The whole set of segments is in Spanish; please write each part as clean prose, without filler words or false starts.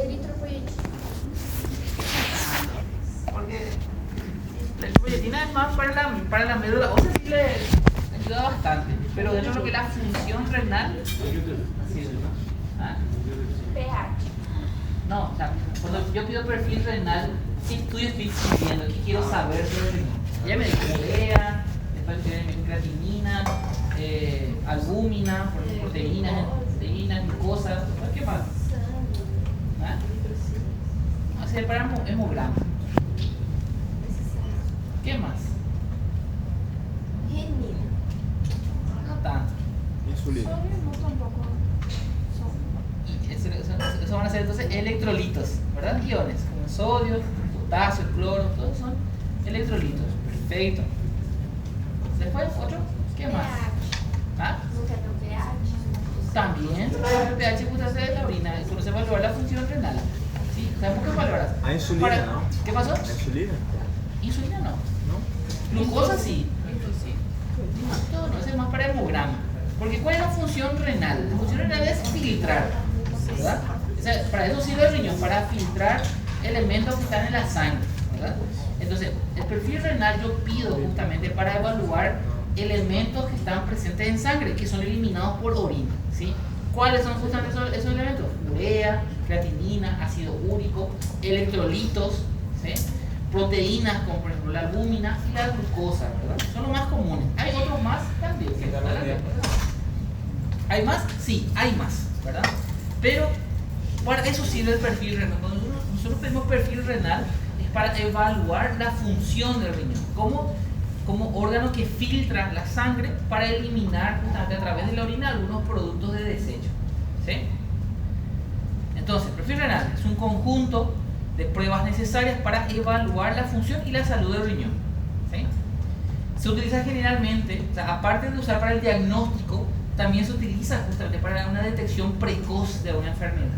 Eritropoyetina. Porque la eritropoyetina es más para la médula ósea, sí le ayuda bastante. Pero dentro de lo que es la función renal, sí, ¿ah? pH. No, o sea, cuando yo pido perfil renal, ¿qué estudio estoy pidiendo? ¿Qué quiero saber sobre el riñón? Ya me dijo urea, después tiene creatinina, albúmina, proteínas, glucosa, ¿qué más? ¿Ah? O sea, para hemograma. ¿Qué más? Renina. No tanto. Insulina. Sodio no tampoco. Y eso van a ser entonces electrolitos, ¿verdad? Iones, como sodio, potasio, cloro, todos son electrolitos. Perfecto. Después, otro, ¿qué más? ¿Ah? Nunca no pH. También, el pH justamente de la orina, eso no se va a evaluar la función renal. ¿Sí? ¿Sabemos qué valoras? Ah, insulina, ¿no? ¿Qué pasó? La insulina, Insulina no. ¿no? Glucosa sí. Esto sí. Todo no, eso es más para hemograma. Porque ¿cuál es la función renal? La función renal es filtrar, ¿verdad? O sea, para eso sirve el riñón, para filtrar elementos que están en la sangre, ¿verdad? Entonces, el perfil renal yo pido justamente para evaluar elementos que están presentes en sangre, que son eliminados por orina, ¿sí? ¿Cuáles son justamente esos elementos? Urea, creatinina, ácido úrico, electrolitos, ¿sí? Proteínas como por ejemplo la albúmina y la glucosa, ¿verdad? Son los más comunes. ¿Hay otros más? También. ¿Hay más? Sí, hay más, ¿verdad? Pero para eso sirve el perfil renal. Cuando nosotros pedimos perfil renal es para evaluar la función del riñón, como órgano que filtra la sangre para eliminar justamente a través de la orina algunos productos de desecho, ¿sí? Entonces, el perfil renal es un conjunto de pruebas necesarias para evaluar la función y la salud del riñón, ¿sí? Se utiliza generalmente, o sea, aparte de usar para el diagnóstico, también se utiliza justamente para una detección precoz de una enfermedad,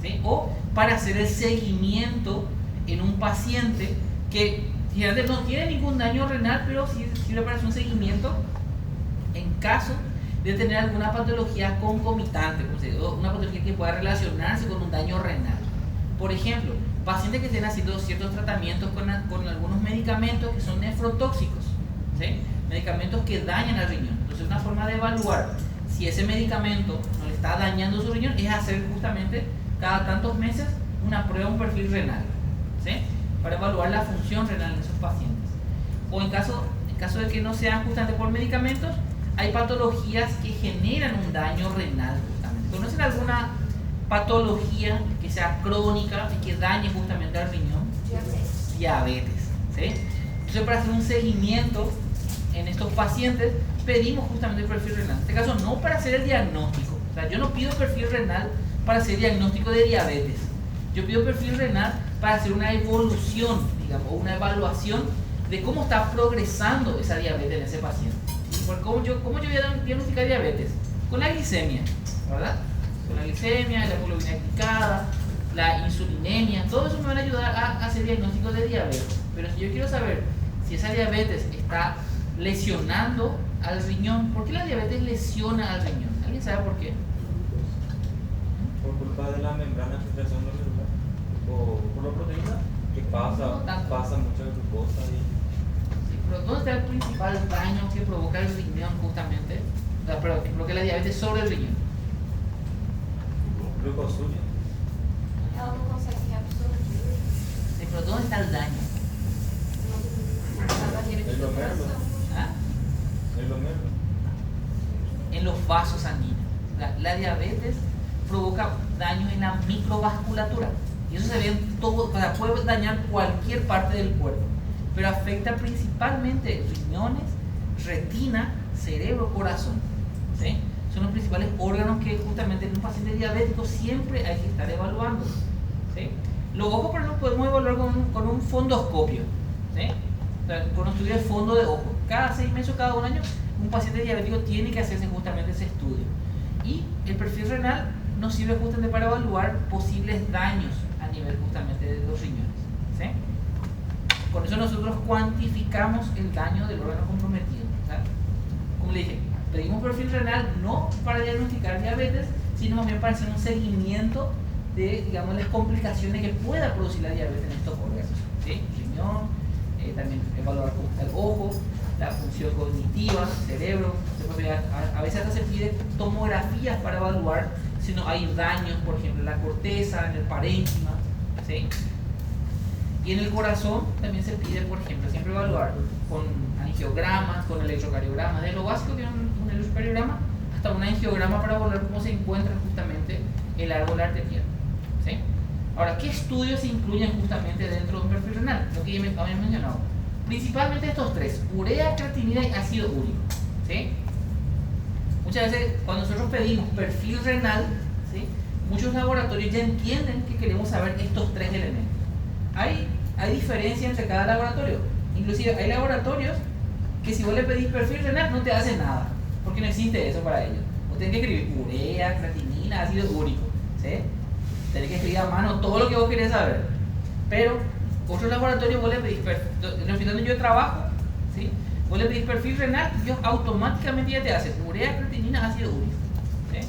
¿sí? O para hacer el seguimiento en un paciente que generalmente no tiene ningún daño renal, pero sí sirve para hacer un seguimiento en caso de tener alguna patología concomitante, una patología que pueda relacionarse con un daño renal. Por ejemplo, pacientes que estén haciendo ciertos tratamientos con algunos medicamentos que son nefrotóxicos, ¿sí? Medicamentos que dañan al riñón. Entonces, una forma de evaluar si ese medicamento no le está dañando su riñón es hacer justamente cada tantos meses una prueba, un perfil renal, ¿sí? Para evaluar la función renal en esos pacientes. O en caso de que no sean justamente por medicamentos, hay patologías que generan un daño renal justamente. ¿Conocen alguna patología que sea crónica y que dañe justamente al riñón? Diabetes, ¿sí? Entonces, para hacer un seguimiento en estos pacientes, pedimos justamente el perfil renal. En este caso, no para hacer el diagnóstico. O sea, yo no pido perfil renal para hacer diagnóstico de diabetes. Yo pido perfil renal para hacer una evolución, digamos, o una evaluación de cómo está progresando esa diabetes en ese paciente. ¿Cómo yo voy a diagnosticar diabetes? Con la glicemia, ¿verdad? Con la glicemia, la hemoglobina glicada, la insulinemia, todo eso me van a ayudar a hacer diagnóstico de diabetes. Pero si yo quiero saber si esa diabetes está lesionando al riñón, ¿por qué la diabetes lesiona al riñón? ¿Alguien sabe por qué? Por culpa de la membrana de filtración glomerular o por la proteína que pasa mucha glucosa y... Sí, pero ¿dónde está el principal daño que provoca el riñón justamente? O sea, pero que provoca la diabetes sobre el riñón. Glucosuria. Ela não consegue absorver Sí, pero ¿dónde está el daño? na barreira de El glomérulo. filtração. ¿Ah? El glomérulo. En los vasos sanguíneos. La diabetes provoca daños en la microvasculatura. Y eso se ve en todo, o sea, puede dañar cualquier parte del cuerpo. Pero afecta principalmente riñones, retina, cerebro, corazón, ¿sí? Son los principales órganos que justamente en un paciente diabético siempre hay que estar evaluando, ¿sí? Los ojos, por ejemplo, podemos evaluar con un fondoscopio, ¿sí? O sea, con un estudio de fondo de ojo. Cada 6 meses o cada 1 año, un paciente diabético tiene que hacerse justamente ese estudio. Y el perfil renal nos sirve justamente para evaluar posibles daños a nivel justamente de los riñones, ¿sí? Por eso nosotros cuantificamos el daño del órgano comprometido, ¿sí? Como le dije, pedimos perfil renal no para diagnosticar diabetes, sino más bien para hacer un seguimiento de, digamos, las complicaciones que pueda producir la diabetes en estos órganos, ¿sí? Riñón, también evaluar cómo está el ojo, la función cognitiva, cerebro. A veces hasta se pide tomografías para evaluar si no hay daños, por ejemplo, en la corteza, en el parénquima, ¿sí? Y en el corazón también se pide, por ejemplo, siempre evaluar con angiogramas, con electrocardiogramas, de lo básico que es un electrocardiograma hasta un angiograma para evaluar cómo se encuentra justamente el árbol arterial, ¿sí? Ahora, ¿qué estudios se incluyen justamente dentro de un perfil renal? Lo que ya me había mencionado. Principalmente estos tres: urea, creatinina y ácido úrico, ¿sí? Muchas veces cuando nosotros pedimos perfil renal, ¿sí?, muchos laboratorios ya entienden que queremos saber estos tres elementos. Hay diferencia entre cada laboratorio. Inclusive hay laboratorios que si vos le pedís perfil renal no te hacen nada, porque no existe eso para ellos. Vos tenés que escribir urea, creatinina, ácido úrico, ¿sí? Tenés que escribir a mano todo lo que vos querés saber. Pero otros laboratorios vos le pedís en el hospital donde yo trabajo, ¿sí?, vos le pedís perfil renal y ellos automáticamente ya te hacen urea, creatinina, ácido úrico, ¿sí?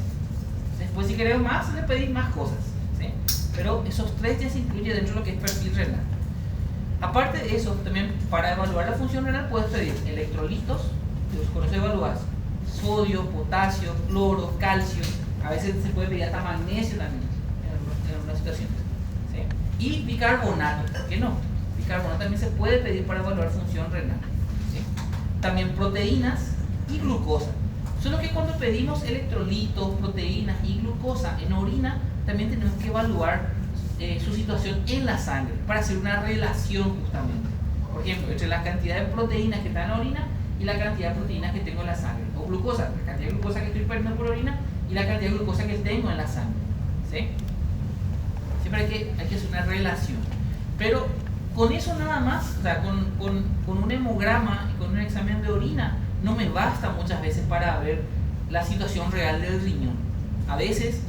Después si querés más, le pedís más cosas, ¿sí? Pero esos tres ya se incluyen dentro de lo que es perfil renal. Aparte de eso, también para evaluar la función renal puedes pedir electrolitos, con eso evalúas sodio, potasio, cloro, calcio. A veces se puede pedir hasta magnesio también en algunas situaciones, ¿sí? Y bicarbonato, ¿por qué no? Bicarbonato también se puede pedir para evaluar función renal, ¿sí? También proteínas y glucosa. Solo que cuando pedimos electrolitos, proteínas y glucosa en orina, también tenemos que evaluar su situación en la sangre para hacer una relación justamente. Por ejemplo, entre la cantidad de proteínas que está en la orina y la cantidad de proteínas que tengo en la sangre. O glucosa, la cantidad de glucosa que estoy perdiendo por orina y la cantidad de glucosa que tengo en la sangre, ¿sí? Siempre hay que hacer una relación. Pero con eso nada más, o sea, con un hemograma y con un examen de orina, no me basta muchas veces para ver la situación real del riñón. A veces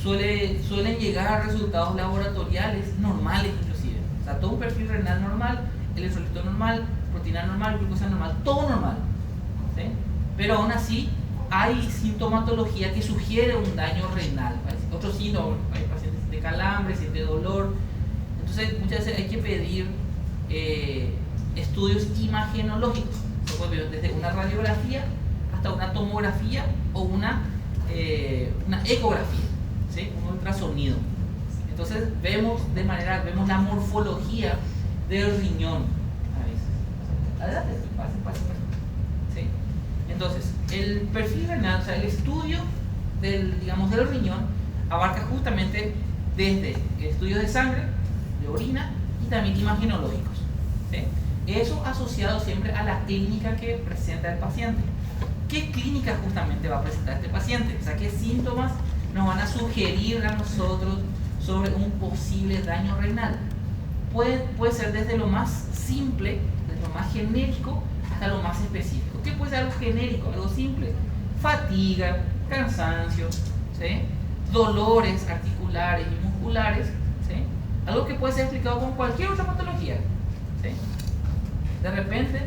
suelen llegar resultados laboratoriales normales inclusive. O sea, todo un perfil renal normal, electrolito normal, proteína normal, glucosa normal, todo normal, ¿sí? Pero aún así hay sintomatología que sugiere un daño renal. Otros síntomas, hay pacientes de calambre, siente dolor. Entonces muchas veces hay que pedir estudios imagenológicos. Se puede ver desde una radiografía hasta una tomografía o una ecografía, ¿sí?, un ultrasonido. Entonces vemos la morfología del riñón a veces. Adelante, pase. ¿Sí? Entonces, el perfil renal, o sea, el estudio del riñón, abarca justamente desde estudios de sangre, de orina y también imagenológicos, ¿sí? Eso asociado siempre a la clínica que presenta el paciente. ¿Qué clínica justamente va a presentar este paciente? O sea, ¿qué síntomas nos van a sugerir a nosotros sobre un posible daño renal? Puede ser desde lo más simple, desde lo más genérico, hasta lo más específico. ¿Qué puede ser algo genérico, algo simple? Fatiga, cansancio, ¿sí?, dolores articulares y musculares, ¿sí?, algo que puede ser explicado con cualquier otra patología, ¿sí? De repente,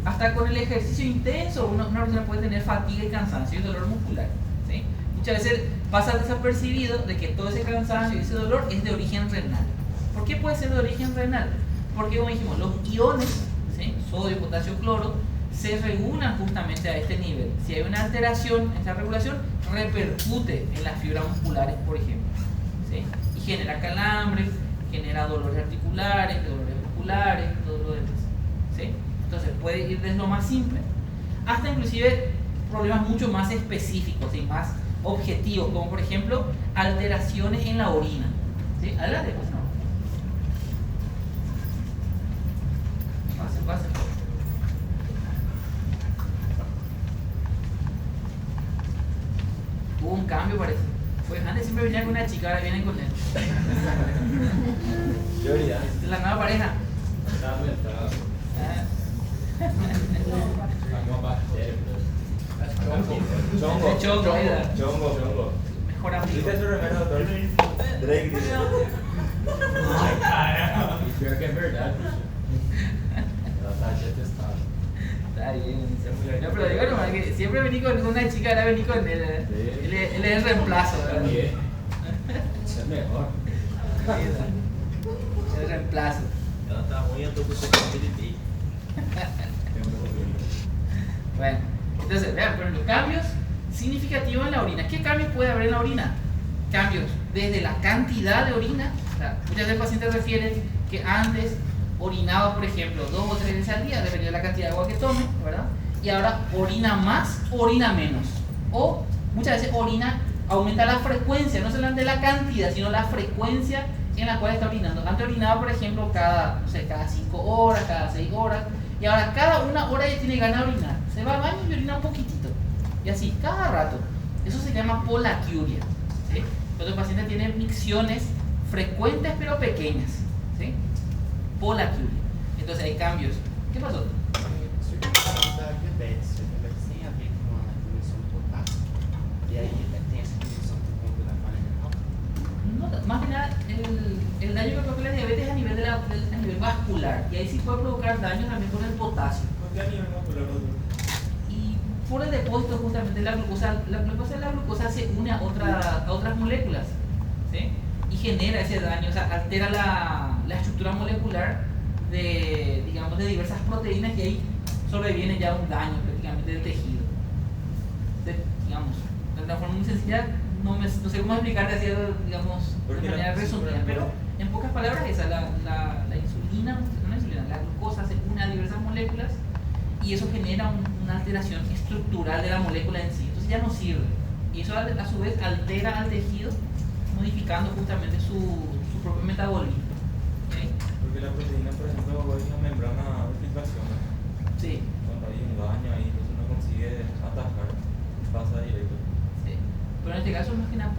hasta con el ejercicio intenso, una persona puede tener fatiga y cansancio y dolor muscular, ¿sí? Muchas veces pasa desapercibido de que todo ese cansancio y ese dolor es de origen renal. ¿Por qué puede ser de origen renal? Porque, como dijimos, los iones, ¿sí?, sodio, potasio, cloro, se regulan justamente a este nivel. Si hay una alteración en esta regulación, repercute en las fibras musculares, por ejemplo, ¿sí?, y genera calambre, genera dolores articulares, dolores musculares, todo lo demás, ¿sí? Entonces puede ir desde lo más simple hasta inclusive problemas mucho más específicos y más objetivos, como por ejemplo alteraciones en la orina, ¿sí? Adelante, pues no. Pase. Hubo un cambio, parece. Pues antes siempre venía con una chica, ahora vienen con él. Es la nueva pareja. Chongo. Mejor amigo. ¿Viste su remera, doctor? Drake dice. Ay, cara. Y creo que es verdad. Está bien. No, pero digo nomás que siempre vení con una chica, ahora vení con él. Él es el reemplazo, ¿verdad? Es mejor. El reemplazo. Ya está muy autosuficiente. Bueno, entonces, vean, pero los cambios significativos en la orina. ¿Qué cambios puede haber en la orina? Cambios desde la cantidad de orina. O sea, muchas veces pacientes refieren que antes orinaba, por ejemplo, 2 o 3 veces al día, dependiendo de la cantidad de agua que tome, ¿verdad? Y ahora orina más o orina menos. O muchas veces aumenta la frecuencia, no solamente la cantidad, sino la frecuencia en la cual está orinando. Antes orinaba, por ejemplo, cada 5 horas, cada 6 horas, y ahora cada 1 hora ya tiene ganas de orinar. Se va al baño y orina un poquitito. Y así, cada rato. Eso se llama polaquiuria, ¿sí? Cuando el paciente tiene micciones frecuentes pero pequeñas, ¿sí? Polaquiuria. Entonces hay cambios. ¿Qué pasó? Você falou da diabetes. A diabetes tem a ver com a diminuição do potássio. E aí tem essa diminuição por conta da falha renal? No, más que nada, el daño que provoca la diabetes es a nivel vascular. Y ahí sí puede provocar daño también con el potasio. ¿Por qué a nivel vascular, doctor? Y por el depósito justamente de la glucosa se une a otras moléculas, ¿sí? Y genera ese daño, o sea, altera la estructura molecular de diversas proteínas y ahí sobreviene ya un daño prácticamente del tejido. Entonces, digamos, de una forma muy sencilla, no sé cómo explicarte así, digamos, de manera resumida, pero en pocas palabras la insulina, la glucosa se une a diversas moléculas y eso genera una alteración estructural de la molécula en sí, entonces ya no sirve y eso a su vez altera al tejido modificando justamente su propio metabolismo. ¿Okay? Porque la proteína, por ejemplo, es una membrana de filtración, ¿no? Sí. Cuando hay un daño ahí, entonces no consigue atajar, pasa directo. Sí. Pero en este caso más que nada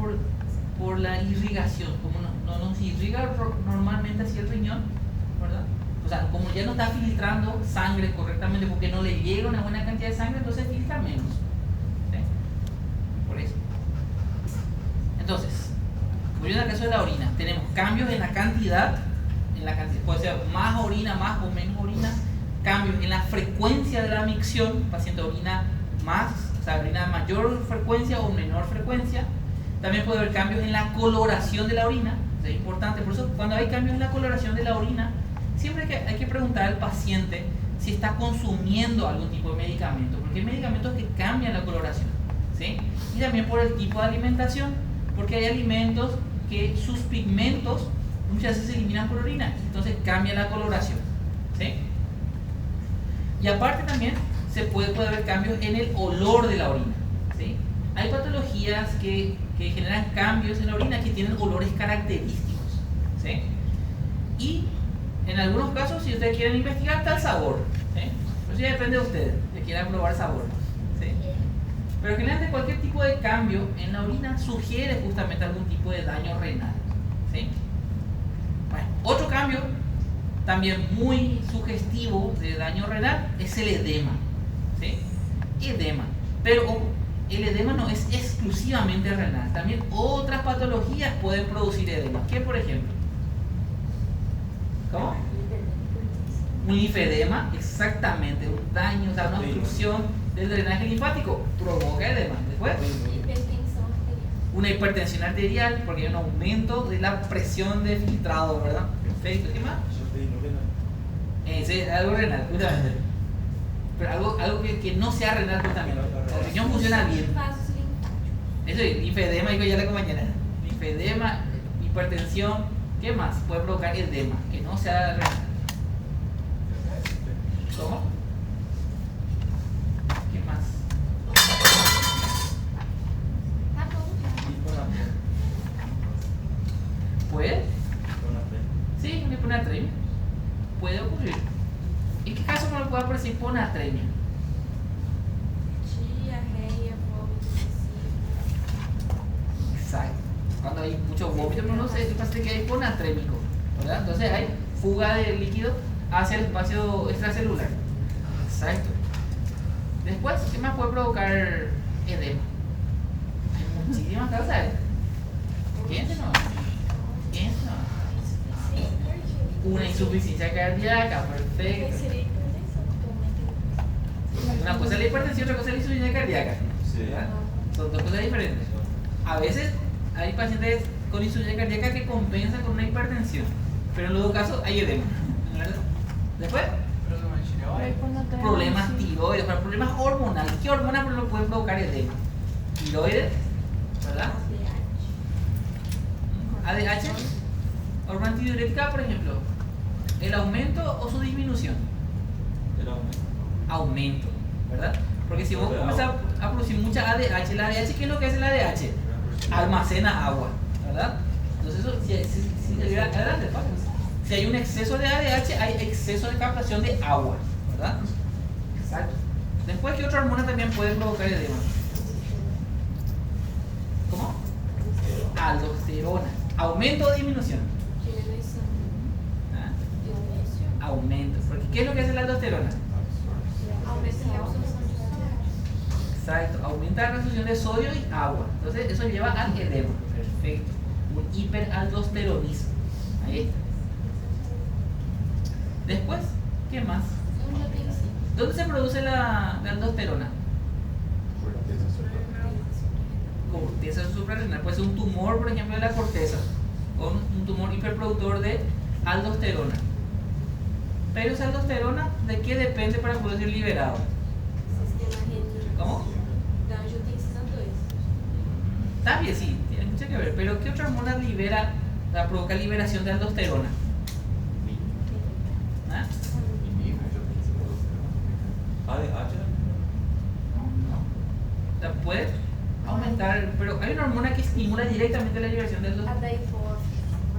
por la irrigación, como no nos irriga normalmente así el riñón, ¿verdad? O sea, como ya no está filtrando sangre correctamente porque no le llega una buena cantidad de sangre, entonces filtra menos. ¿Sí? Por eso. Entonces, volviendo al caso de la orina, tenemos cambios en la cantidad, puede ser más orina, más o menos orina, cambios en la frecuencia de la micción, el paciente orina más, o sea, orina mayor frecuencia o menor frecuencia. También puede haber cambios en la coloración de la orina, es importante, por eso cuando hay cambios en la coloración de la orina, siempre hay que preguntar al paciente si está consumiendo algún tipo de medicamento, porque hay medicamentos que cambian la coloración, ¿sí? Y también por el tipo de alimentación, porque hay alimentos que sus pigmentos muchas veces se eliminan por orina, entonces cambia la coloración, ¿sí? Y aparte también puede haber cambios en el olor de la orina, ¿sí? Hay patologías que generan cambios en la orina que tienen olores característicos, ¿sí? Y en algunos casos, si ustedes quieren investigar, está el sabor, ¿sí? Pero eso ya depende de ustedes, que quieran probar sabor, ¿sí? Pero generalmente cualquier tipo de cambio en la orina sugiere justamente algún tipo de daño renal, ¿sí? Bueno, otro cambio también muy sugestivo de daño renal es el edema, ¿sí? Edema, pero ojo, el edema no es exclusivamente renal, también otras patologías pueden producir edema. ¿Qué, por ejemplo? ¿Cómo? Un linfedema, exactamente, un daño, o sea, una obstrucción del drenaje linfático provoca edema. Después, Hipertensión arterial. una hipertensión arterial, porque hay un aumento de la presión de filtrado, ¿verdad? Perfecto. ¿Qué más? Sí, algo renal, justamente. Pero algo que no sea renal justamente. El riñón funciona bien. Vasos linfáticos. Eso es linfedema, digo ya la compañera. Linfedema, hipertensión, ¿qué más? Puede provocar edema, que no sea renal. ¿Cómo? ¿Qué más? Tá bom. ¿Puede? Sí, una hiponatremia. Puede ocurrir. ¿En qué caso no le puede aparecer hiponatremia? Diarreia, vômito excessivo. Exacto. Cuando hay mucho vómito, no sé, parece que hay hiponatrémico, ¿verdad? Entonces hay fuga de líquido hacia el espacio extracelular. Exacto. Después, ¿qué más puede provocar edema? Hay muchísimas causas. Piensen nomás. Piensen nomás. Insuficiência cardíaca. Una insuficiencia cardíaca, perfecto. Seria hipertensão, porque Una cosa es la hipertensión, otra cosa es la insuficiencia cardíaca. Sí. ¿Verdad? Son dos cosas diferentes. A veces hay pacientes con insuficiencia cardíaca que compensa con una hipertensión. Pero en los dos casos hay edema, ¿verdad? Después, problemas tiroides, problemas hormonales. ¿Qué hormona por ejemplo, puede provocar edema? Tiroides, ¿verdad? ADH, hormona antidiurética, por ejemplo, ¿el aumento o su disminución? El aumento. Aumento, ¿verdad? Porque si vos comenzás a producir mucha ADH, la ADH, ¿qué es lo que hace la ADH? Almacena agua, ¿verdad? Entonces, eso, si hay un exceso de ADH, hay exceso de captación de agua, ¿verdad? Exacto. Después, ¿qué otra hormona también puede provocar edema? ¿Cómo? Aldosterona. ¿Aumento o disminución? ¿Ah? Aumento. Porque, ¿qué es lo que hace la aldosterona? Exacto, aumenta la resolución de sodio y agua. Entonces eso lleva al edema. Perfecto. Un hiperaldosteronismo. Ahí está. Después, ¿qué más? ¿Dónde se produce la aldosterona? Corteza suprarrenal. Puede ser un tumor, por ejemplo, de la corteza. O un tumor hiperproductor de aldosterona. Pero esa aldosterona, ¿de qué depende para poder ser liberado? ¿Cómo? Está bien, sí, tiene mucho que ver. Pero ¿qué otra hormona provoca liberación de aldosterona? ¿Ah? ADH. La puede aumentar, pero hay una hormona que estimula directamente la liberación de aldosterona.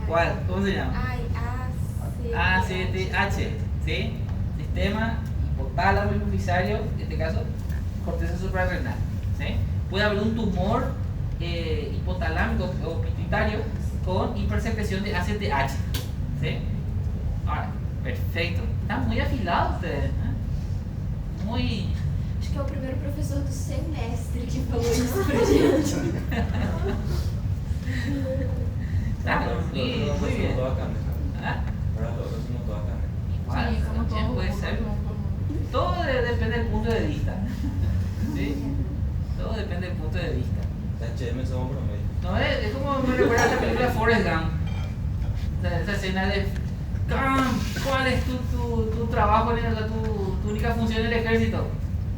¿Cuál? ¿Cómo se llama? ACTH, ¿sí? Sistema hipotálamo hipofisario, en este caso, corteza suprarrenal, ¿sí? Puede haber un tumor hipotalámico o pituitario con hipersecreción de ACTH, ¿sí? Ahora, perfecto. Están muy afilados ustedes, ¿eh? Muy... Acho que é o primeiro professor do semestre que falou isso pra gente. Está muy bien. ¿Ah? Ahora lo hacemos todo acá. Igual, también puede ser. Todo depende del punto de vista. ¿Sí? Todo depende del punto de vista. HM somos promedio. No, es como me recuerda a la película Forrest Gump. Esa escena de Gump, ¿cuál es tu trabajo, tu única función en el ejército?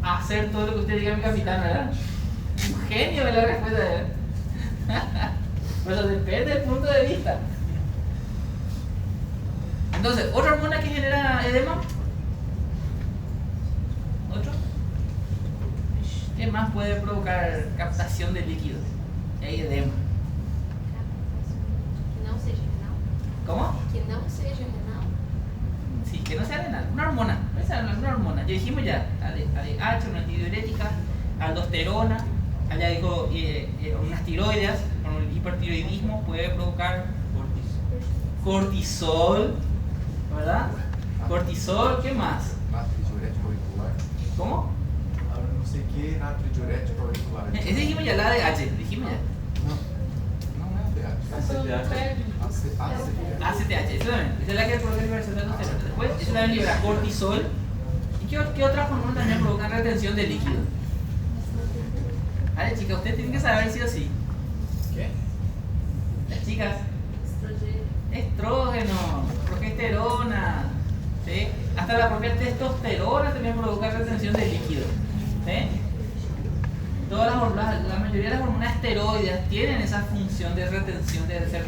Hacer todo lo que usted diga, mi capitán, ¿verdad? Un genio de la respuesta de él. Pero depende del punto de vista. Entonces, ¿otra hormona que genera edema? ¿Otro? ¿Qué más puede provocar captación de líquido? Hay edema. Que não seja renal? ¿Cómo? Que não seja renal? Sí, que no sea renal. Una hormona. Esa es una hormona. Ya dijimos ya. ADH, una antidiurética, aldosterona. Allá dijo unas tiroides, con el hipertiroidismo puede provocar cortisol, ¿verdad? Cortisol, ¿qué más? Natridiurético auricular. ¿Cómo? Ahora no sé qué natridiurético auricular. Ese dijimos ya, la ADH, dijimos ya. No é ADH. ACTH, eso también. Esa es la que provoca liberación de aldosterona. Después, eso también libera cortisol. ¿Y qué otras hormonas también provocan retención de líquido? A ver, chicas, ustedes tienen que saber sí o sí. ¿Qué? Las chicas, estrógeno, progesterona, ¿sí? Hasta la propia testosterona también provoca retención de líquido, ¿sí? La mayoría de las hormonas esteroides tienen esa función de retención, de ser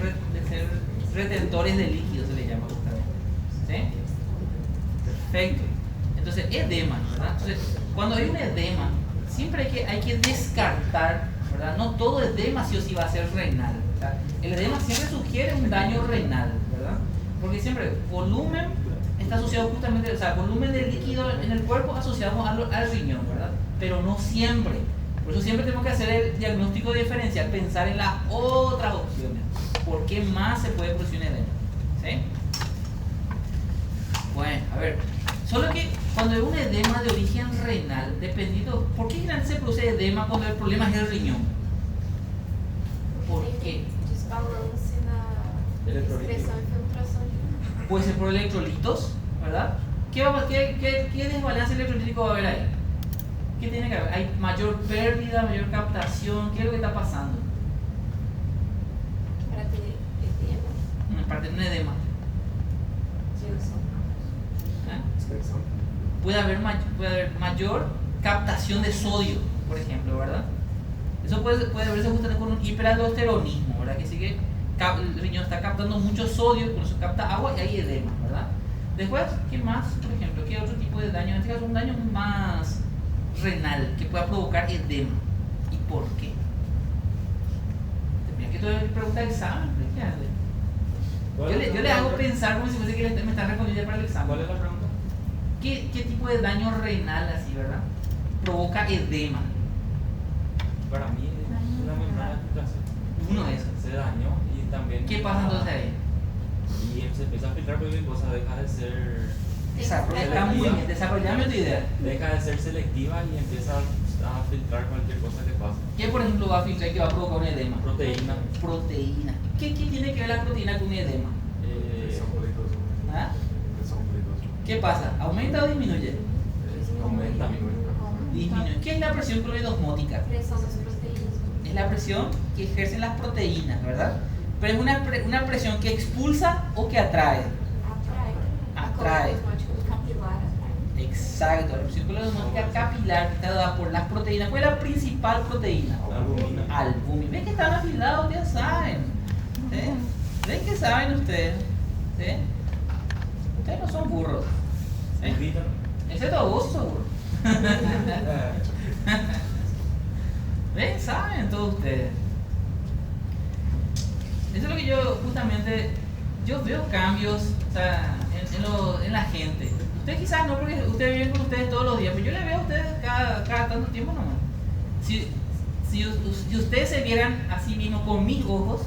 retentores de líquido, se le llama justamente, ¿sí? Perfecto. Entonces, edema, ¿verdad? Entonces, cuando hay un edema, siempre hay que descartar, ¿verdad? No todo edema sí o sí va a ser renal, ¿verdad? El edema siempre sugiere un daño renal, ¿verdad? Porque siempre volumen está asociado justamente, o sea, volumen de líquido en el cuerpo asociado al riñón, ¿verdad? Pero no siempre. Por eso siempre tenemos que hacer el diagnóstico diferencial, pensar en las otras opciones. ¿Por qué más se puede producir un edema? ¿Sí? Bueno, a ver. Solo que cuando hay un edema de origen renal, dependiendo, ¿por qué generalmente se produce edema cuando el problema es el riñón? ¿Por qué? Desbalance na excreção e filtração de Puede ser por electrolitos, ¿verdad? ¿Qué desbalance electrolítico va a haber ahí? ¿Qué tiene que haber? ¿Hay mayor pérdida, mayor captación? ¿Qué es lo que está pasando? para ter tener un edema? ¿Eh? Puede haber mayor captación de sodio, por ejemplo, ¿verdad? Eso puede verse justamente con un hiperaldosteronismo, ¿verdad? Que sí que el riñón está captando mucho sodio, por eso capta agua y hay edema, ¿verdad? Después, ¿qué más? Por ejemplo, ¿qué otro tipo de daño? En este caso, un daño más renal que pueda provocar edema. ¿Y por qué? Mira que esto es pregunta de examen, ¿qué hace? Yo le hago pensar como si fuese que me están respondiendo ya para el examen. ¿Cuál es la pregunta? ¿Qué tipo de daño renal así, verdad? Provoca edema. Para mí es la membrana de filtración. Uno de esos. Se dañó y también... ¿Qué pasa entonces ahí? Y se empieza a filtrar porque la cosa deja de ser... Está muy bien, desarrollame tu idea. Deja de ser selectiva y empieza a filtrar cualquier cosa que pasa. ¿Qué por ejemplo va a filtrar que va a provocar un edema? Proteína. Proteína. ¿Qué tiene que ver la proteína con un edema? ¿Ah? ¿Qué pasa? ¿Aumenta o disminuye? Aumenta. Disminuye. ¿Qué es la presión cloidosmótica? Es la presión que ejercen las proteínas, ¿verdad? Pero es una presión que expulsa o que atrae. Atrae. Exacto, la presión cloidosmótica capilar que está dada por las proteínas. ¿Cuál es la principal proteína? Albúmina. Albúmina. ¿Ven que están afilados? Ya saben. ¿Sí? ¿Ven que saben ustedes? ¿Sí? Ustedes no son burros. ¿Sí? Excepto vos sos burro. ¿Ven? Saben todos ustedes. Eso es lo que yo justamente, yo veo cambios, o sea, en la gente. Ustedes quizás no, porque ustedes viven con ustedes todos los días, pero yo les veo a ustedes cada tanto tiempo nomás. Si ustedes se vieran a sí mismos con mis ojos,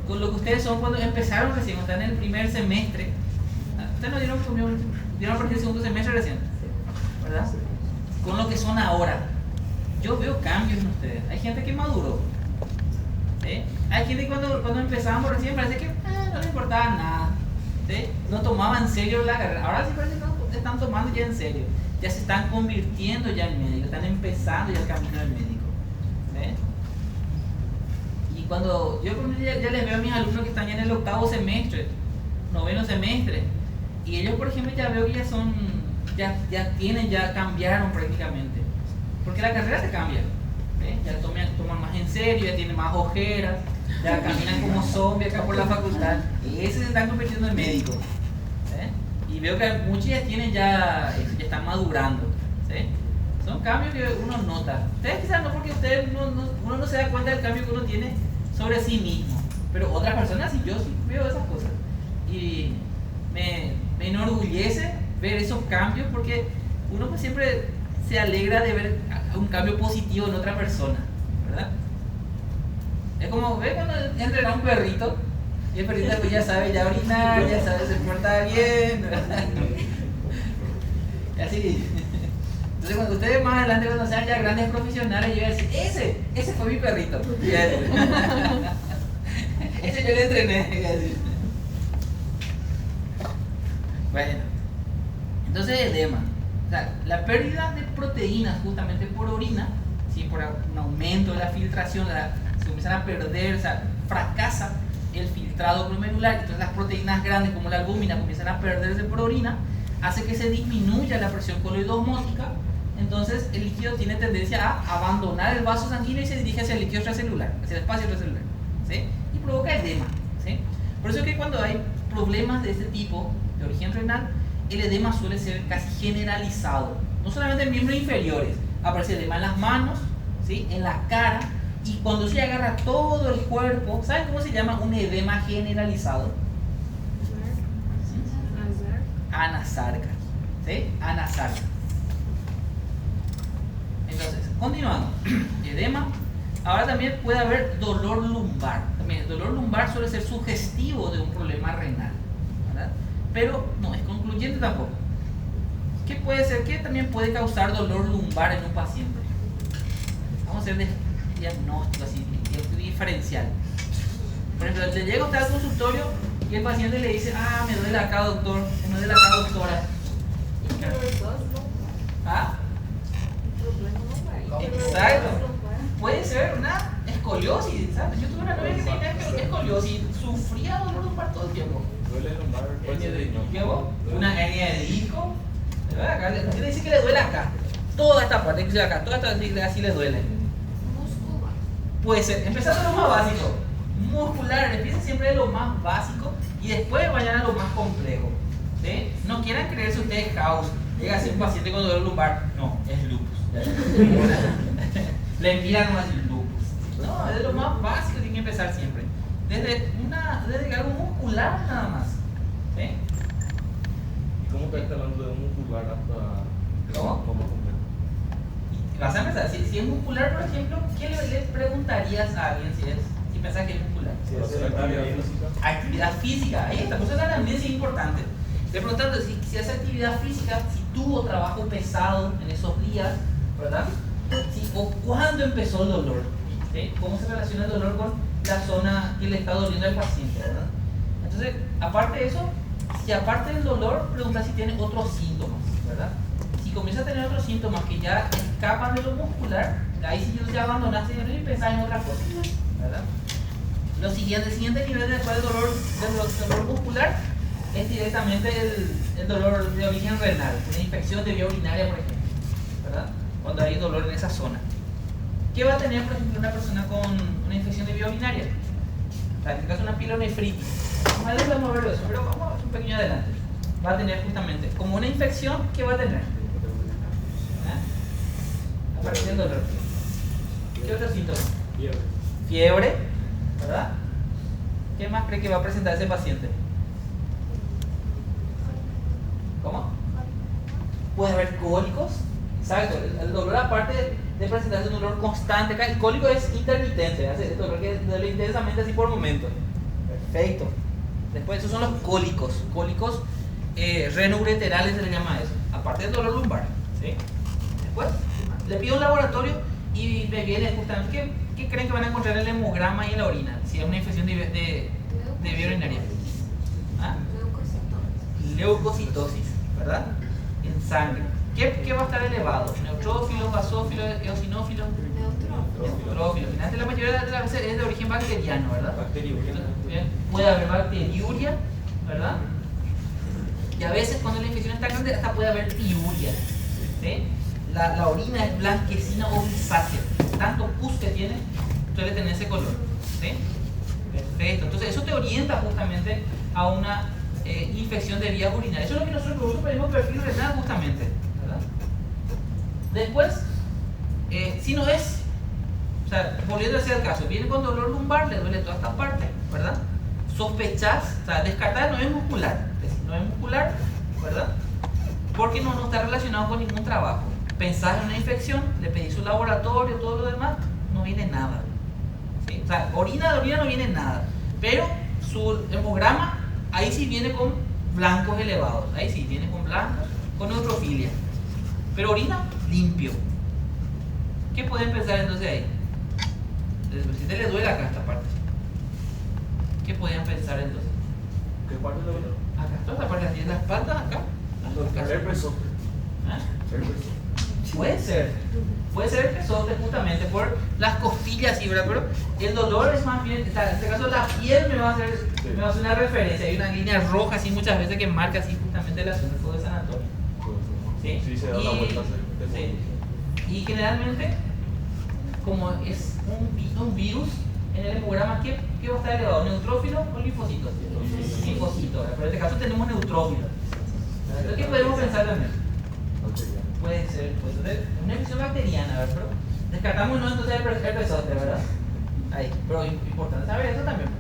con lo que ustedes son cuando empezaron recién, están en el primer semestre. Ustedes no dieron a partir del segundo semestre recién, ¿verdad? Con lo que son ahora. Yo veo cambios en ustedes. Hay gente que maduró. ¿Sí? Hay gente que cuando empezábamos recién parece que no le importaba nada. ¿Sí? No tomaba en serio la carrera. Ahora sí parece que no están tomando ya en serio. Ya se están convirtiendo ya en médicos. Están empezando ya el camino del médico. ¿Sí? Y cuando yo ya les veo a mis alumnos que están ya en el 8º semestre, 9º semestre, y ellos por ejemplo ya veo que ya cambiaron prácticamente. Porque la carrera se cambia. Ya toman más en serio, ya tienen más ojeras, ya caminan como zombies acá por la facultad. Y esos se están convirtiendo en médicos. Y veo que muchos ya están madurando. ¿Sí? Son cambios que uno nota. Ustedes quizás no, porque uno no se da cuenta del cambio que uno tiene sobre sí mismo. Pero otras personas sí, yo sí veo esas cosas. Y me enorgullece ver esos cambios porque uno pues siempre se alegra de ver un cambio positivo en otra persona, ¿verdad? Es como, ve cuando entrena un perrito y el perrito pues ya sabe ya orinar, ya sabe se porta bien, ¿verdad? Y así. Entonces cuando ustedes más adelante, cuando sean ya grandes profesionales, yo voy a decir, ese fue mi perrito. Ese yo le entrené. Bueno, entonces edema. O sea, la pérdida de proteínas justamente por orina, ¿sí? Por un aumento de la filtración, se comienzan a perder, o sea, fracasa el filtrado glomerular, entonces las proteínas grandes como la albúmina comienzan a perderse por orina, hace que se disminuya la presión coloidosmótica, entonces el líquido tiene tendencia a abandonar el vaso sanguíneo y se dirige hacia el líquido extracelular, hacia el espacio extracelular, ¿sí? Y provoca edema, ¿sí? Por eso es que cuando hay problemas de este tipo, de origen renal, el edema suele ser casi generalizado, no solamente en miembros inferiores, aparece edema en las manos, ¿sí? En la cara, y cuando se agarra todo el cuerpo, ¿saben cómo se llama un edema generalizado? Anasarca, ¿sí? Anasarca. Entonces, continuando, edema. Ahora también puede haber dolor lumbar. También el dolor lumbar suele ser sugestivo de un problema renal, ¿verdad? Pero no es concluyente tampoco. ¿Qué puede ser? ¿Qué también puede causar dolor lumbar en un paciente? Vamos a hacer diagnóstico así, diferencial. Por ejemplo, le llega usted al consultorio y el paciente le dice, me duele acá, doctor, me duele acá, doctora. ¿Ah? Exacto. Puede ser una escoliosis, ¿sabes? Yo tuve una novia que tenía escoliosis, sufría dolor lumbar todo el tiempo. Duele el lumbar, ¿Qué vos? Una hernia de disco. ¿Verdad? Acá le dice que le duele acá. Toda esta parte, inclusive acá, toda esta parte así le duele. Muscular. Puede ser, empezando de lo más básico. Muscular, empieza siempre de lo más básico y después vayan a lo más complejo. ¿Sí? No quieran creerse ustedes House. Llega a ser un paciente con dolor lumbar. No, es lupus. Le miran más el lupus. No, es de lo más básico, tiene que empezar siempre. Desde algo muscular nada más. ¿Sí? ¿Y cómo te está hablando de muscular hasta ¿Cómo? complejo? Y vas a empezar, si es muscular, por ejemplo, ¿qué le preguntarías a alguien si pensás que es muscular? Si hace actividad física. Actividad física, ahí está, pues eso también es importante. Le preguntando si hace actividad física, si tuvo trabajo pesado en esos días, ¿verdad? Sí, o cuándo empezó el dolor, ¿sí? ¿Cómo se relaciona el dolor con la zona que le está doliendo al paciente, ¿verdad? Entonces, aparte de eso, si aparte del dolor, pregunta si tiene otros síntomas, ¿verdad? Si comienza a tener otros síntomas que ya escapan de lo muscular, ahí sí ya abandonaste y pensás en otra cosa, ¿verdad? El siguiente nivel después del dolor muscular es directamente el dolor de origen renal, una infección de vía urinaria, por ejemplo, ¿verdad? Cuando hay dolor en esa zona. ¿Qué va a tener, por ejemplo, una persona con una infección de vía urinaria? En este caso, una pielonefritis. No les vamos a ver eso, pero vamos a ver un pequeño adelante. Va a tener justamente, como una infección, ¿qué va a tener? A partir del dolor. ¿Qué otro síntoma? Fiebre, ¿verdad? ¿Qué más cree que va a presentar ese paciente? ¿Cómo? Puede haber cólicos. Exacto, el dolor aparte de presentarse un dolor constante, acá el cólico es intermitente, es el dolor que duele intensamente así por momentos. Perfecto. Después esos son los cólicos, renoureterales se le llama eso, aparte del dolor lumbar, ¿sí? Después le pido un laboratorio y me viene justamente, ¿qué creen que van a encontrar en el hemograma y en la orina? Si es una infección de vía urinaria. ¿Ah? Leucocitosis, ¿verdad? En sangre. ¿Qué va a estar elevado? ¿Neutrófilos, basófilos, eosinófilos? Neutrófilos. Finalmente la mayoría de las veces es de origen bacteriano, ¿verdad? Bacteriuria. Bien. Puede haber bacteriuria, ¿verdad? Y a veces cuando la infección es tan grande hasta puede haber piuria. ¿Sí? La orina es blanquecina o grisácea. Tanto pus que tiene, suele tener ese color. ¿Sí? Perfecto. Entonces eso te orienta justamente a una infección de vías urinarias. Eso es lo que nosotros pedimos perfil renal justamente, ¿verdad? Después, si no es, o sea, volviendo a ser el caso, viene con dolor lumbar, le duele toda esta parte, ¿verdad? Sospechás, o sea, descartar no es muscular, ¿verdad? Porque no está relacionado con ningún trabajo. Pensás en una infección, le pedís un laboratorio, todo lo demás, no viene nada. ¿Sí? O sea, de orina no viene nada, pero su hemograma ahí sí viene con blancos elevados, ahí sí viene con blancos, con neutrofilia, pero orina limpio. ¿Qué pueden pensar entonces ahí? Si te le duele acá esta parte, ¿qué podían pensar entonces? ¿Qué parte le duele? Acá, toda esta parte así, la espalda acá. ¿Ah? Puede ser el pesote justamente por las costillas, ¿sí, verdad? Pero el dolor es más bien, o sea, en este caso la piel me va a hacer una referencia, hay una línea roja así muchas veces que marca así justamente la zona del fuego de San Antonio. ¿Sí? Sí, se da la vuelta. Sí. Y generalmente, como es un virus, en el hemograma, ¿qué va a estar elevado? ¿Neutrófilo o linfocitos? Linfocitos, pero en este caso tenemos neutrófilo. Entonces, ¿qué podemos pensar también? Puede ser, una infección bacteriana, ¿verdad? Pero descartamos no entonces el pesote, ¿verdad? Ahí, pero importante saber eso también.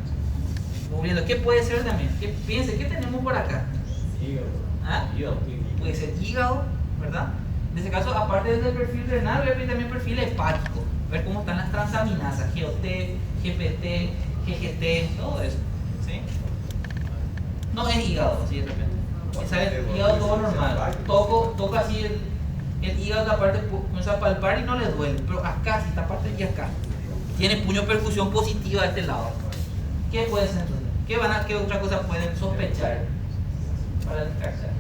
Moviendo, ¿qué puede ser también? Piense, ¿qué tenemos por acá? Hígado. ¿Ah? Puede ser hígado, ¿verdad? En este caso, aparte del perfil renal, voy a pedir también perfil hepático. Ver cómo están las transaminasas, GOT, GPT, GGT, todo eso. ¿Sí? No es hígado, así de repente. ¿Sabes? El hígado todo normal. Toco así el hígado, la parte comienza a palpar y no le duele. Pero acá, si esta parte y acá, tiene puño perfusión positiva de este lado. ¿Qué puede ser entonces? ¿Qué otra cosa pueden sospechar para descartar?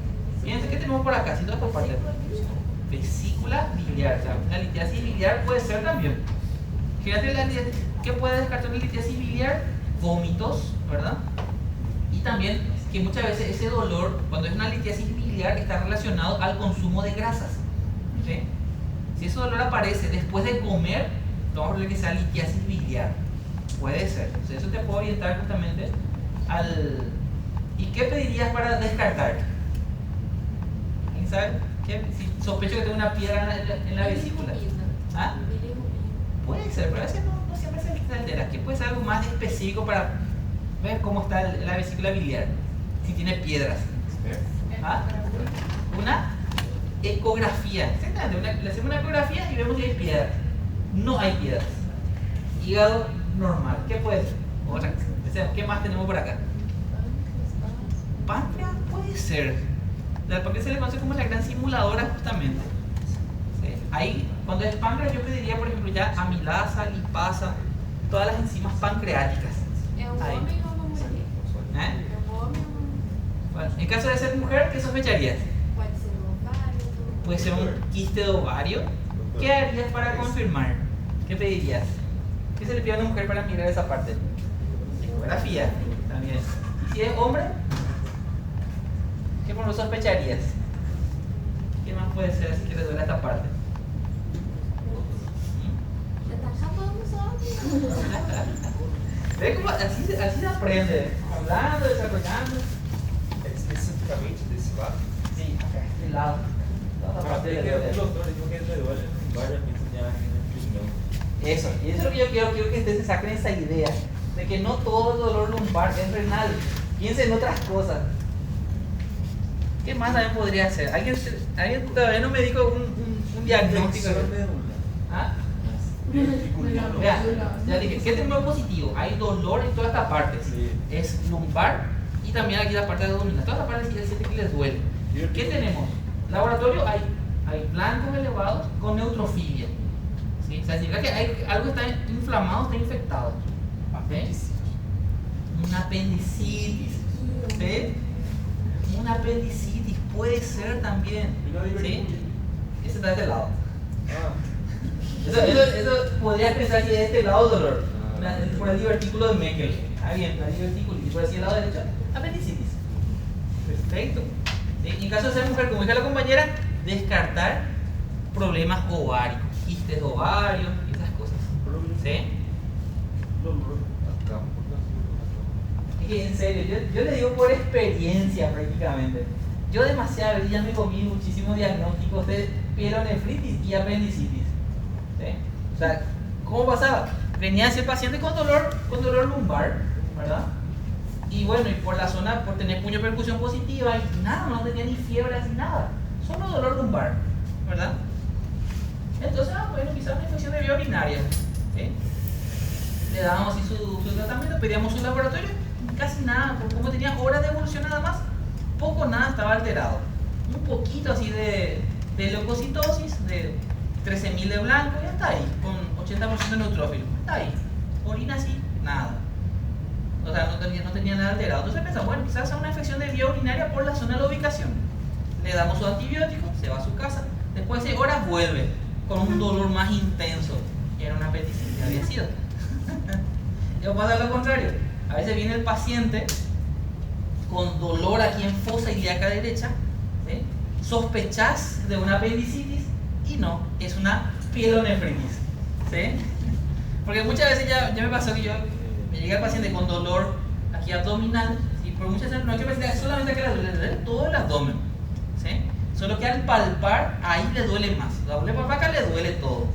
Fíjense, ¿qué tenemos por acá? Si toda esta parte. Vesícula biliar, o sea, la litiasis biliar puede ser también. Fíjate, ¿qué ¿Qué puede descartar una litiasis biliar? Vómitos, ¿verdad? Y también que muchas veces ese dolor, cuando es una litiasis biliar, está relacionado al consumo de grasas. ¿Sí? Si ese dolor aparece después de comer, vamos a hablar que sea litiasis biliar. Puede ser. O sea, eso te puede orientar justamente al... ¿Y qué pedirías para descartar? ¿Quién sabe? ¿Qué? Si sospecho que tengo una piedra en la vesícula. ¿Ah? Puede ser, pero a veces no siempre se altera. ¿Qué puede ser algo más específico para ver cómo está la vesícula biliar? Si tiene piedras. ¿Ah? Una ecografía. Exactamente, le hacemos una ecografía y vemos si hay piedras. No hay piedras. Hígado normal. ¿Qué puede ser? Otra cosa. ¿Qué más tenemos por acá? Páncreas puede ser. La páncreas se le conoce como la gran simuladora justamente. ¿Sí? Ahí, cuando es páncreas, yo pediría, por ejemplo, ya amilasa, lipasa, todas las enzimas pancreáticas. Ahí. Bueno, en caso de ser mujer, ¿qué sospecharías? Puede ser un quiste de ovario. ¿Qué harías para confirmar? ¿Qué pedirías? ¿Qué se le pide a una mujer para mirar esa parte? Ecografía también. ¿Y si es hombre? ¿Qué por lo sospecharías? ¿Qué más puede ser si que le duele esta parte? ¿Ves cómo así se aprende? Hablando, desarrollando. Específicamente desse lado. Sí, acá, este lado. Toda la parte de El doctor dijo que le duele varias veces ya en el riñón. Eso, y eso es lo que yo quiero que ustedes se saquen esa idea de que no todo el dolor lumbar es renal. Piensen en otras cosas. ¿Qué más también podría ser? ¿Alguien todavía no me dijo un diagnóstico? ¿Ah? Vean, ya dije, ¿qué tenemos positivo? Hay dolor en toda esta parte. Sí. Es lumbar y también aquí la parte abdominal. Toda esta parte sí siente que les duele. ¿Qué tenemos? Laboratorio hay blancos elevados con neutrofilia. ¿Sí? O sea, significa que algo está inflamado, está infectado. ¿Sí? Una apendicitis. ¿Sí? Una apendicitis puede ser también. ¿Sí? Ese está de este lado. Eso podrías pensar que de este lado dolor. Por el divertículo de Meckel. Ah, bien, la divertículo. Y por así el lado derecho, apendicitis. Perfecto. ¿Sí? En caso de ser mujer, como dijo la compañera, descartar problemas ováricos, quistes de ovarios y esas cosas. ¿Sí? Es que en serio, yo le digo por experiencia prácticamente. Yo demasiadas veces ya me comí muchísimos diagnósticos de pielonefritis y apendicitis. ¿Sí? O sea, ¿cómo pasaba? Venía ese paciente con dolor lumbar, ¿verdad? Y bueno, y por la zona, por tener puño percusión positiva, y nada, no tenía ni fiebre, así nada. Solo dolor lumbar, ¿verdad? Entonces, bueno, quizás una infección de vía urinaria. ¿Sí? Le dábamos así su tratamiento, pedíamos un laboratorio, casi nada, porque como tenía horas de evolución nada más, poco nada estaba alterado. Un poquito así de leucocitosis, de 13.000 de blanco, y hasta ahí, con 80% de neutrófilo. Está ahí. Orina así, nada. O sea, no tenía nada alterado. Entonces pensamos, bueno, quizás sea una infección de vía urinaria por la zona de la ubicación. Le damos su antibiótico, se va a su casa, después de 6 horas vuelve con un dolor más intenso. Y era una apendicitis, había sido. Y pasa lo contrario. A veces viene el paciente con dolor aquí en fosa ilíaca derecha, ¿sí? Sospechás de una apendicitis y no, es una pielonefritis, ¿sí? Porque muchas veces ya me pasó que me llega el paciente con dolor aquí abdominal, y por muchas veces no hay que pensar solamente que le duele todo el abdomen, ¿sí? Solo que al palpar ahí le duele más. La doble palpar acá le duele todo,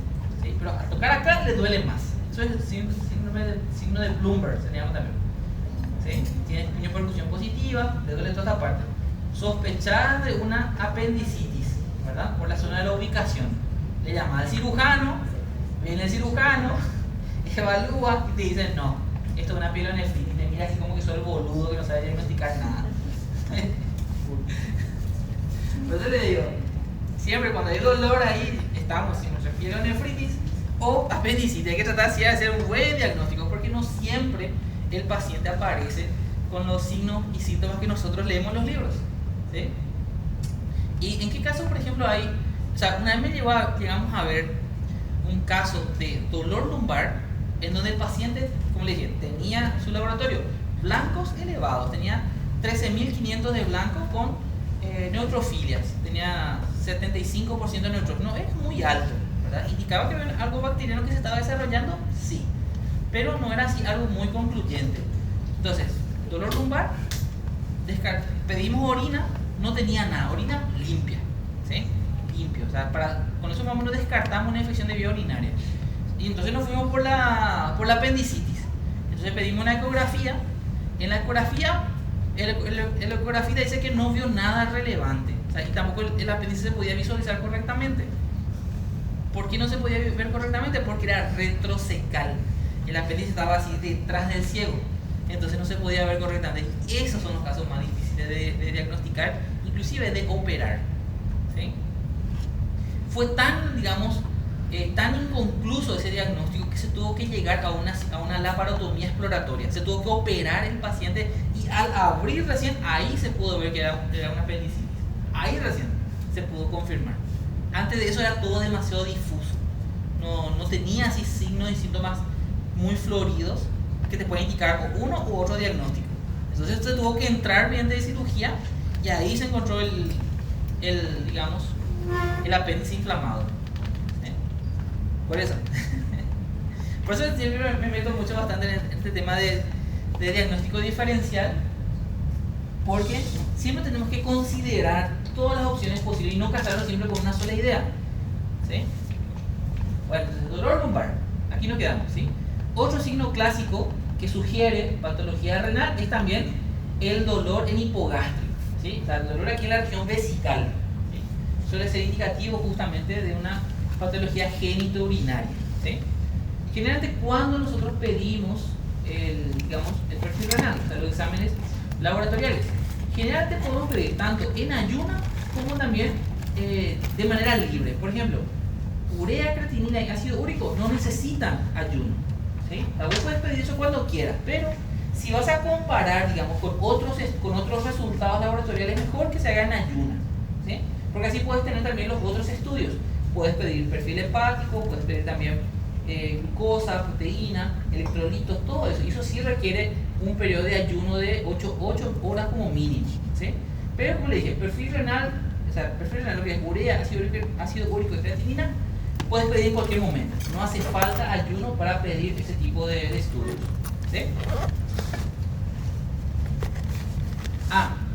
¿sí? Pero al tocar acá le duele más. Eso es el signo de Bloomberg, se llama también, ¿sí? Tiene puño percusión positiva, le duele toda esta parte. Sospechar de una apendicitis, ¿verdad? Por la zona de la ubicación. Le llama al cirujano, viene el cirujano, evalúa y te dice no, esto es una pielonefritis. Te mira así como que soy el boludo que no sabe diagnosticar nada. Por eso le digo, siempre cuando hay dolor ahí, estamos en nuestra pielonefritis o apendicitis. Hay que tratar de hacer un buen diagnóstico porque no siempre el paciente aparece con los signos y síntomas que nosotros leemos en los libros, ¿sí? ¿Y en qué caso, por ejemplo, hay? O sea, una vez llegamos a ver un caso de dolor lumbar en donde el paciente, como le dije, tenía su laboratorio blancos elevados, tenía 13.500 de blanco con neutrofilias, tenía 75% de neutrófilos, no es muy alto, ¿verdad? ¿Indicaba que había algo bacteriano que se estaba desarrollando? Sí, pero no era así algo muy concluyente. Entonces, dolor lumbar, pedimos orina, no tenía nada, orina limpia, ¿sí? Limpio, o sea, con eso más o menos descartamos una infección de vía urinaria. Y entonces nos fuimos por la apendicitis. Entonces pedimos una ecografía. En la ecografía, el ecografista dice que no vio nada relevante, o sea, y tampoco el apéndice se podía visualizar correctamente. ¿Por qué no se podía ver correctamente? Porque era retrocecal. El apéndice estaba así detrás del ciego, entonces no se podía ver correctamente. Esos son los casos más difíciles de diagnosticar, inclusive de operar, ¿sí? Fue tan, digamos, tan inconcluso ese diagnóstico que se tuvo que llegar a una laparotomía exploratoria. Se tuvo que operar el paciente y al abrir recién, ahí se pudo ver que era una apendicitis. Ahí recién se pudo confirmar. Antes de eso era todo demasiado difuso. No tenía así signos y síntomas muy floridos que te pueden indicar uno u otro diagnóstico. Entonces se tuvo que entrar mediante cirugía y ahí se encontró digamos, el apéndice inflamado. Por eso siempre me meto bastante en este tema de diagnóstico diferencial, porque siempre tenemos que considerar todas las opciones posibles y no casarnos siempre con una sola idea, ¿sí? Bueno, entonces, dolor lumbar, aquí nos quedamos, ¿sí? Otro signo clásico que sugiere patología renal es también el dolor en hipogástrico, ¿sí? O sea, el dolor aquí en la región vesical, ¿sí? Suele ser indicativo justamente de una patología genitourinaria, ¿sí? Generalmente cuando nosotros pedimos el perfil renal, o sea, los exámenes laboratoriales, generalmente podemos pedir tanto en ayuna como también de manera libre. Por ejemplo, urea, creatinina y ácido úrico no necesitan ayuno, ¿sí? Vos puedes pedir eso cuando quieras, pero si vas a comparar, digamos, con otros resultados laboratoriales, mejor que se haga en ayuna, ¿sí? Porque así puedes tener también los otros estudios. Puedes pedir perfil hepático, puedes pedir también glucosa, proteína, electrolitos, todo eso. Y eso sí requiere un periodo de ayuno de 8 horas como mínimo, ¿sí? Pero como le dije, perfil renal, lo que es urea, ácido úrico y creatinina, puedes pedir en cualquier momento. No hace falta ayuno para pedir ese tipo de estudios, ¿sí?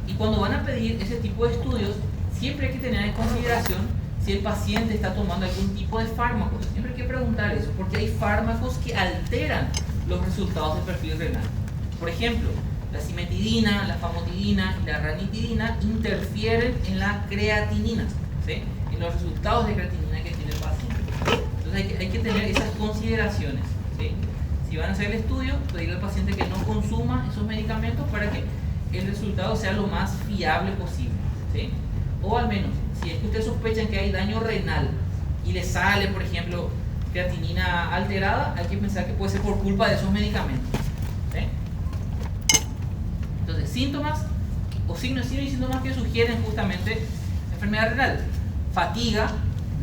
Y cuando van a pedir ese tipo de estudios, siempre hay que tener en consideración si el paciente está tomando algún tipo de fármacos. Siempre hay que preguntar eso, porque hay fármacos que alteran los resultados del perfil renal. Por ejemplo, la cimetidina, la famotidina y la ranitidina interfieren en la creatinina, ¿sí? En los resultados de creatinina que tiene el paciente. Entonces hay que tener esas consideraciones, ¿sí? Si van a hacer el estudio, pedirle al paciente que no consuma esos medicamentos para que el resultado sea lo más fiable posible, ¿sí? O al menos, si es que ustedes sospechan que hay daño renal y le sale, por ejemplo, creatinina alterada, hay que pensar que puede ser por culpa de esos medicamentos, ¿sí? Entonces, síntomas o signos y síntomas que sugieren justamente enfermedad renal: fatiga,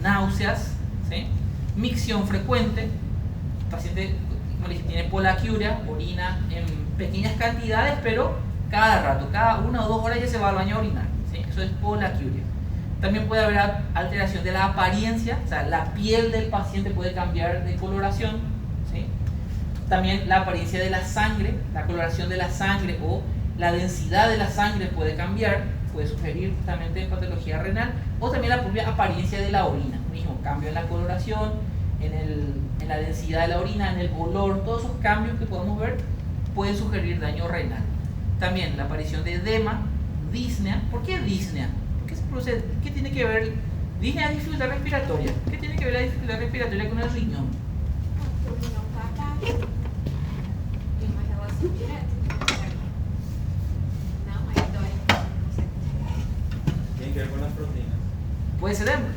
náuseas, ¿sí? Micción frecuente, el paciente, como les dije, tiene polaquiuria, orina en pequeñas cantidades, pero cada rato, cada 1 o 2 horas ya se va al baño a orinar, ¿sí? Eso es polaquiuria. También puede haber alteración de la apariencia, o sea, la piel del paciente puede cambiar de coloración, ¿sí? También la apariencia de la sangre, la coloración de la sangre o la densidad de la sangre puede cambiar, puede sugerir justamente patología renal, o también la propia apariencia de la orina, mismo cambio en la coloración, en la densidad de la orina, en el olor, todos esos cambios que podemos ver pueden sugerir daño renal. También la aparición de edema, disnea. ¿Por qué disnea? ¿Qué tiene que ver? Disnea es dificultad respiratoria. ¿Qué tiene que ver la dificultad respiratoria con el riñón? Porque não tá acável. Tem uma relação direta. Não, aí dói. Não consegue carregar. Tiene que ver con las proteínas. Puede ser edema,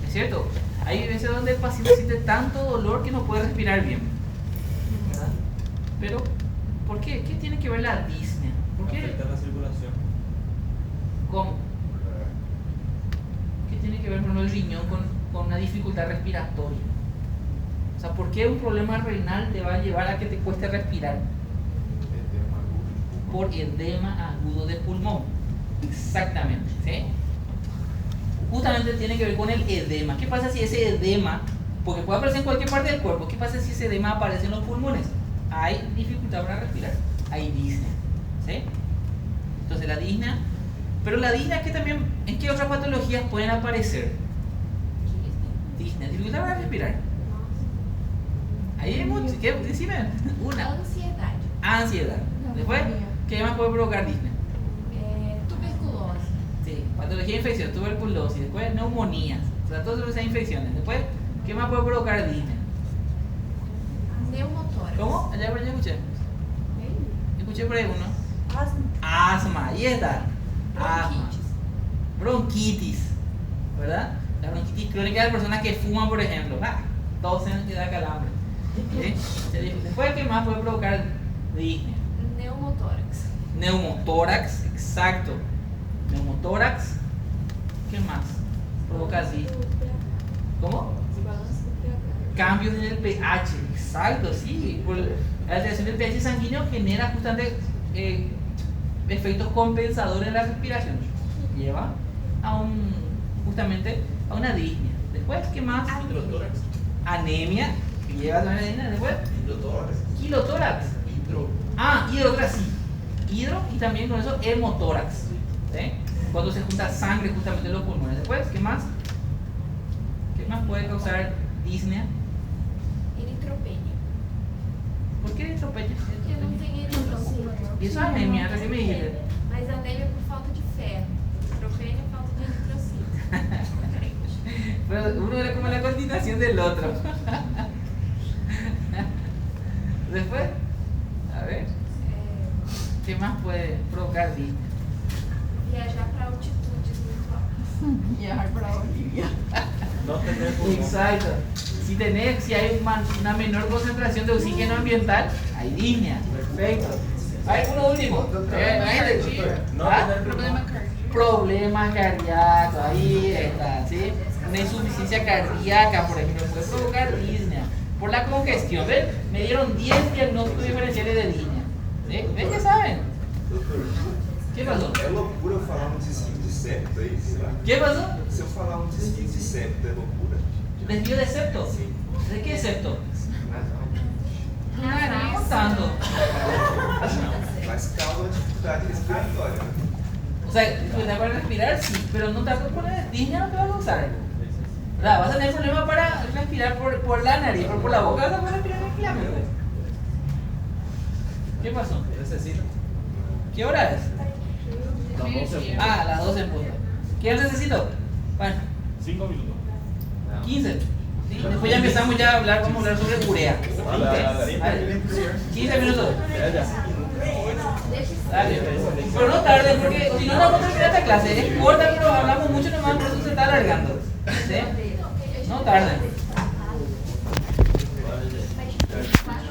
es cierto. Hay veces donde el paciente siente tanto dolor que no puede respirar bien, ¿verdad? Pero, ¿por qué? ¿Qué tiene que ver la disnea? ¿Por qué? Afecta la circulación. ¿Cómo? ¿Qué tiene que ver con el riñón con una dificultad respiratoria? O sea, ¿por qué un problema renal te va a llevar a que te cueste respirar? Por edema agudo de pulmón. Exactamente, ¿sí? Justamente tiene que ver con el edema. ¿Qué pasa si ese edema, porque puede aparecer en cualquier parte del cuerpo, qué pasa si ese edema aparece en los pulmones? Hay dificultad para respirar, hay disnea, ¿sí? Entonces la disnea, pero la disnea que también, ¿en qué otras patologías pueden aparecer? Disnea, dificultad para respirar. Ahí hay mucho, ¿qué? Decime, una. Ansiedade. Ansiedad. Después, ¿qué más puede provocar disnea? Tuberculose. Sí, patología de infección, tuberculosis, después neumonías, o sea, todas esas infecciones. Después, ¿qué más puede provocar disnea? Neumotórax. ¿Cómo? Allá por allá escuché. Escuché por ahí uno. Asma. Asma, ahí está. Asma. Bronquitis. Bronquitis, ¿verdad? La bronquitis crónica de personas que fuman, por ejemplo. Tosen que da calambre. ¿Sí? Después, ¿qué más puede provocar disnea? Neumotórax. Neumotórax, exacto. Neumotórax. ¿Qué más? Provoca disnea. ¿Cómo? Cambios en el pH, exacto, sí. Por la alteración del pH sanguíneo genera justamente efectos compensadores en la respiración. Lleva a justamente a una disnea. Después, ¿qué más? Anemia, que lleva también a disnea. Después, kilotórax. Hidrotórax, sí. Hidro y también con eso hemotórax. ¿Sí? Cuando se junta sangre justamente en los pulmones. Después, ¿qué más? ¿Qué más puede causar disnea? Eritropenia. ¿Por qué eritropenia? Porque não tem eritrocito. Isso é anemia, é anemia. Mas anemia é por falta de ferro. Eritropenia é falta de eritrocito. Pero uno era como la continuación del otro. Después, a ver, ¿qué más puede provocar disnea? Viajar para altitudes muito altas. Viajar para Bolivia. No tener pulmón. Exacto. Si hay una menor concentración de oxígeno ambiental, hay disnea. Perfecto. Hay uno último. No ¿Ah? tener pulmón. Problemas cardíacos, ahí está, ¿sí? Una insuficiencia cardíaca, por ejemplo, puede provocar disnea. Por la congestión, ¿ven? Me dieron 10 diagnósticos diferenciales de disnea. ¿Sí? ¿Ven? Ya saben. ¿Qué pasó? É loucura eu falar um desvio de septo aí, sei lá. ¿Qué pasó? Se eu falar um desvio de septo, é loucura? ¿Desvío de septo? ¿De qué septo? Não contando. Mas causa uma dificuldade respiratória, né? O sea, dificultad para respirar, sí, pero no te vas a poner, disnea no te va a causar. O sea, vas a tener problemas para respirar por la nariz, pero por la boca vas a poder respirar tranquilamente. ¿Qué pasó? Necesito. ¿Qué hora es? Las 12 en punto. ¿Qué necesito? Bueno, 5 minutos. 15. ¿Sí? Después ya empezamos ya a hablar, vamos a hablar sobre urea. Vale. 15 minutos. Dale. Pero no tarde, porque si no, no vamos a terminar esta clase. Es corta, pero hablamos mucho nomás, por eso se está alargando. ¿Sí? No tarde.